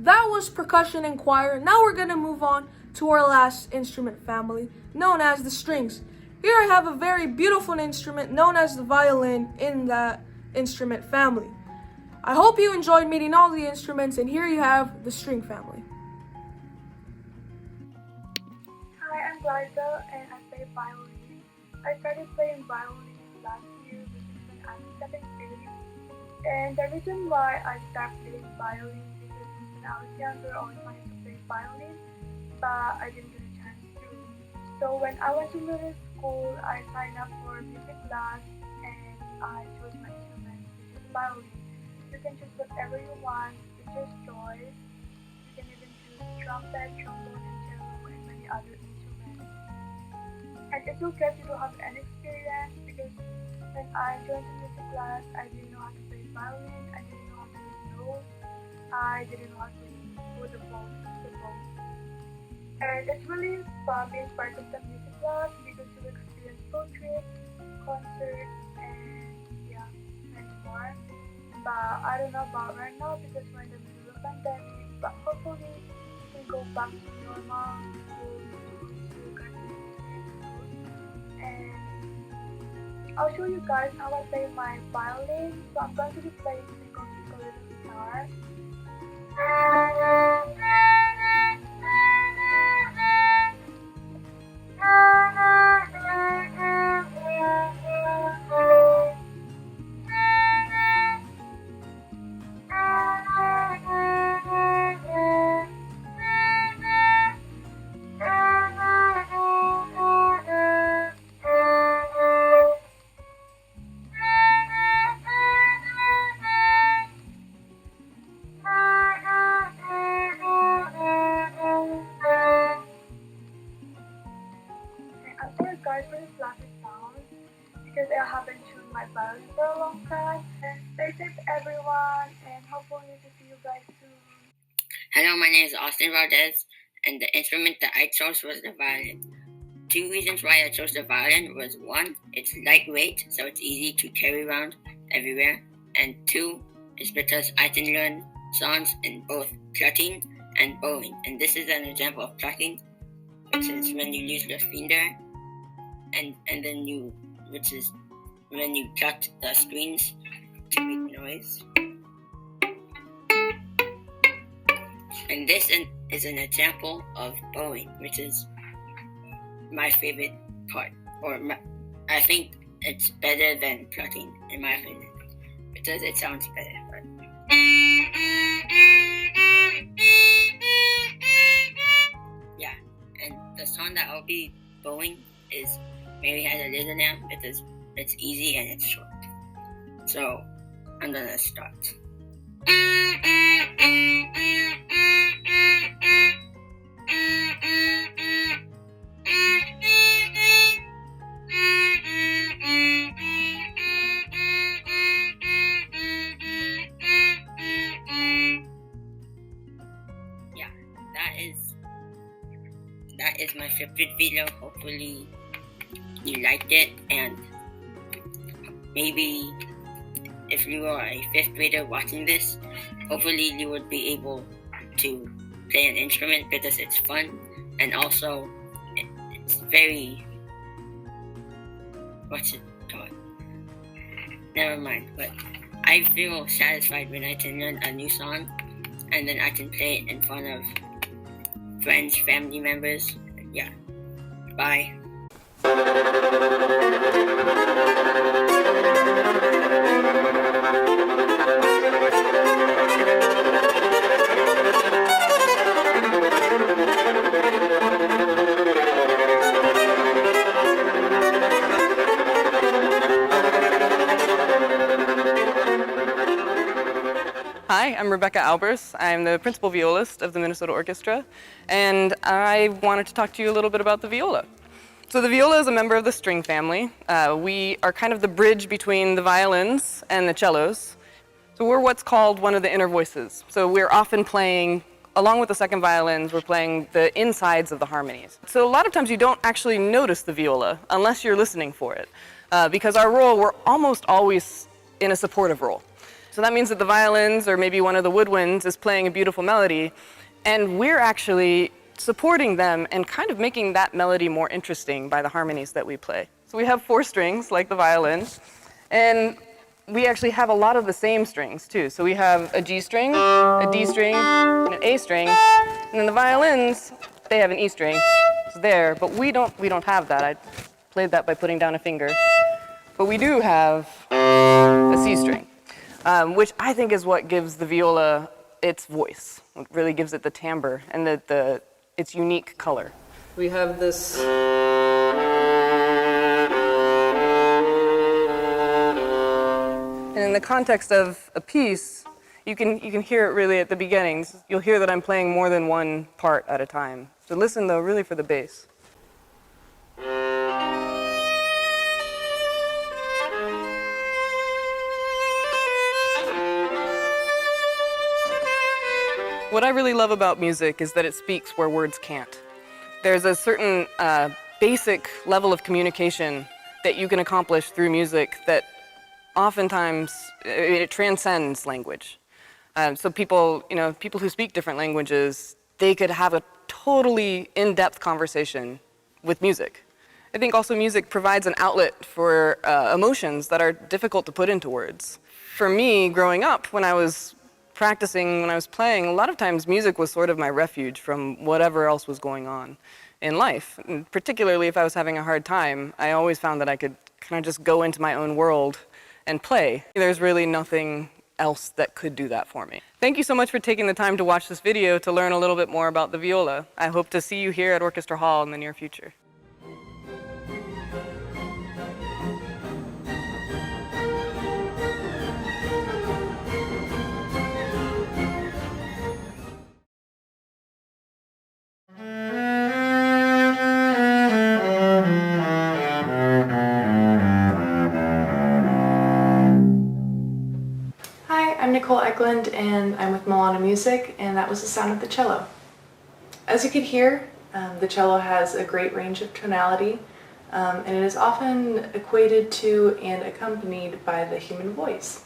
that was percussion and choir. Now we're gonna move on to our last instrument family, known as the strings. Here I have a very beautiful instrument known as the violin in that instrument family. I hope you enjoyed meeting all the instruments, and here you have the string family. Hi, I'm Liza and I play violin. I started playing violin last year, which is when I'm in 7th grade. And the reason why I started playing violin is because when I was younger, I always wanted to play violin, but I didn't get a chance to. So when I went to middle school, I signed up for music class and I chose my instrument, which is violin. You can choose whatever you want, it's your choice. You can even choose trumpet, trombone, and cello, and many other instruments. And it will get you to have an experience because when I joined the music class, I didn't know how to play violin, I didn't know how to play notes, I didn't know how to put the bow. And it's really fun being part of the music class because you experience road trips, concerts, and many more. But I don't know about right now because we're in the middle of pandemic, but hopefully we can go back to normal school to graduate soon. And I'll show you guys how I play my violin. So I'm going to be playing Twinkle Twinkle Little Star. For the fluffy sound because I haven't tuned my violin for a long time. And stay safe everyone and hopefully to see you guys soon. Hello, my name is Austin Valdez and the instrument that I chose was the violin. 2 reasons why I chose the violin was 1, it's lightweight so it's easy to carry around everywhere, and 2 is because I can learn songs in both plucking and bowing, and this is an example of plucking, which is when you use your finger and then which is when you cut the strings to make noise. And this is an example of bowing, which is my favorite part, I think it's better than plucking in my opinion, because it sounds better. Yeah, and the song that I'll be bowing is Mary Had a Little Lamb because it's easy and it's short. So I'm gonna start. Yeah, that is my favorite video. Hopefully you liked it, and maybe if you are a 5th grader watching this, hopefully you would be able to play an instrument because it's fun, and also it's very, what's it called? Never mind, but I feel satisfied when I can learn a new song and then I can play it in front of friends, family members. Yeah, bye. Hi, I'm Rebecca Albers. I'm the principal violist of the Minnesota Orchestra, and I wanted to talk to you a little bit about the viola. So the viola is a member of the string family. We are kind of the bridge between the violins and the cellos. So we're what's called one of the inner voices. So we're often playing, along with the second violins, we're playing the insides of the harmonies. So a lot of times you don't actually notice the viola unless you're listening for it, because our role, we're almost always in a supportive role. So that means that the violins or maybe one of the woodwinds is playing a beautiful melody, and we're actually supporting them and kind of making that melody more interesting by the harmonies that we play. So we have 4 strings, like the violin, and we actually have a lot of the same strings too. So we have a G string, a D string, and an A string, and then the violins, they have an E string. It's there, but we don't have that. I played that by putting down a finger. But we do have a C string, which I think is what gives the viola its voice. It really gives it the timbre and its unique color. We have this. And in the context of a piece, you can hear it really at the beginnings. You'll hear that I'm playing more than one part at a time. So listen though, really for the bass. What I really love about music is that it speaks where words can't. There's a certain basic level of communication that you can accomplish through music that oftentimes it transcends language. So people who speak different languages, they could have a totally in-depth conversation with music. I think also music provides an outlet for emotions that are difficult to put into words. For me, growing up, when I was practicing, when I was playing, a lot of times music was sort of my refuge from whatever else was going on in life. And particularly if I was having a hard time, I always found that I could kind of just go into my own world and play. There's really nothing else that could do that for me. Thank you so much for taking the time to watch this video to learn a little bit more about the viola. I hope to see you here at Orchestra Hall in the near future. I'm Nicole Eklund and I'm with Milano Music, and that was the sound of the cello. As you could hear, the cello has a great range of tonality, and it is often equated to and accompanied by the human voice.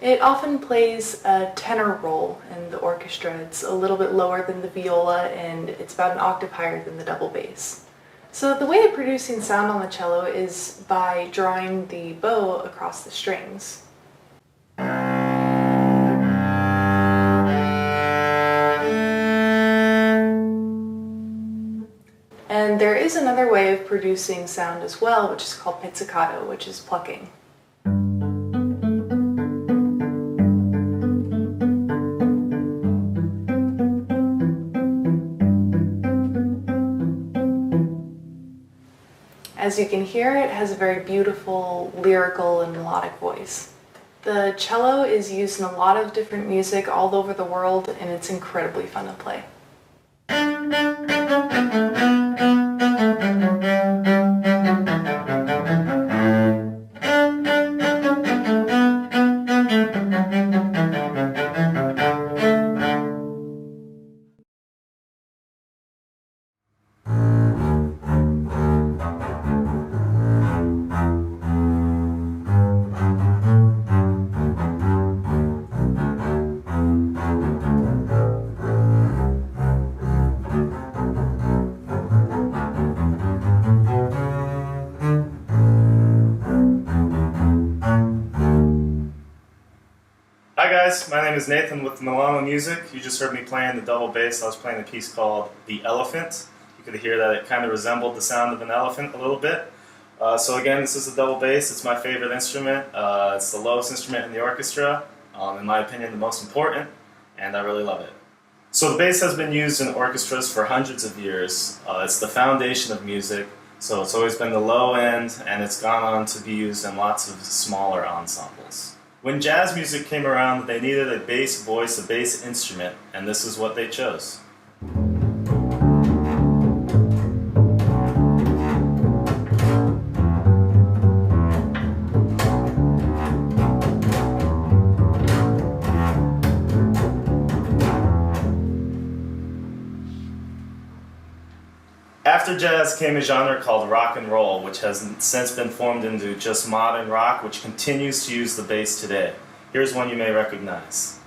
It often plays a tenor role in the orchestra. It's a little bit lower than the viola, and it's about an octave higher than the double bass. So the way of producing sound on the cello is by drawing the bow across the strings. And there is another way of producing sound as well, which is called pizzicato, which is plucking. As you can hear, it has a very beautiful lyrical and melodic voice. The cello is used in a lot of different music all over the world, and it's incredibly fun to play. Hi guys, my name is Nathan with Milano Music. You just heard me playing the double bass. I was playing a piece called The Elephant. You could hear that it kind of resembled the sound of an elephant a little bit. So again, this is the double bass. It's my favorite instrument. It's the lowest instrument in the orchestra. In my opinion, the most important, and I really love it. So the bass has been used in orchestras for hundreds of years. It's the foundation of music. So it's always been the low end, and it's gone on to be used in lots of smaller ensembles. When jazz music came around, they needed a bass voice, a bass instrument, and this is what they chose. After jazz came a genre called rock and roll, which has since been formed into just modern rock, which continues to use the bass today. Here's one you may recognize.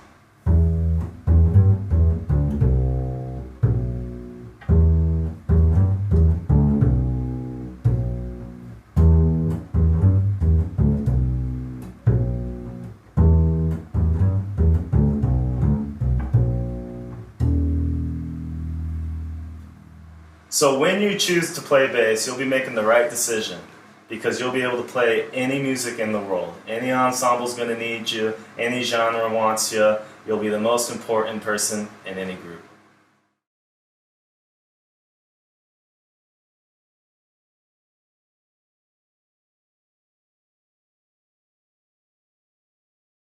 So when you choose to play bass, you'll be making the right decision because you'll be able to play any music in the world. Any ensemble's going to need you, any genre wants you. You'll be the most important person in any group.